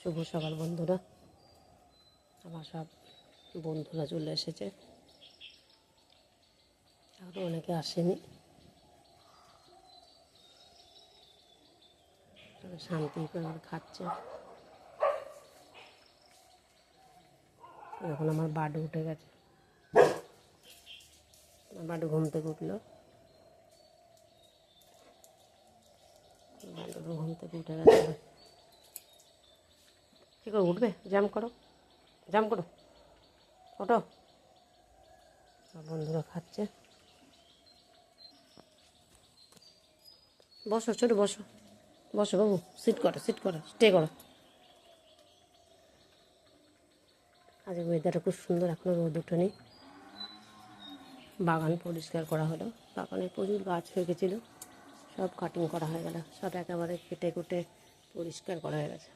শুভ সকাল বন্ধুরা। আমার সব বন্ধুরা চলে এসেছে, আরও অনেকে আসেনি। শান্তি করে খাচ্ছে। এখন আমার বাডু উঠে গেছে, আমার বাডু ঘুম থেকে উঠলো। বাডু ঘুম থেকে উঠে গেছে। কী করে উঠবে? জাম্প করো, জাম্প করো, ওঠো। বন্ধুরা খাচ্ছে। বসো ছোটো, বসো বসো বাবু, সিট করো, সিট করো, স্টে করো। আজ ওয়েদারটা খুব সুন্দর, এখনও রোদ ওঠেনি। বাগান পরিষ্কার করা হলো। বাগানে প্রচুর গাছ হয়ে গেছিলো, সব কাটিং করা হয়ে গেল, সব একেবারে কেটে কুটে পরিষ্কার করা হয়ে গেছে।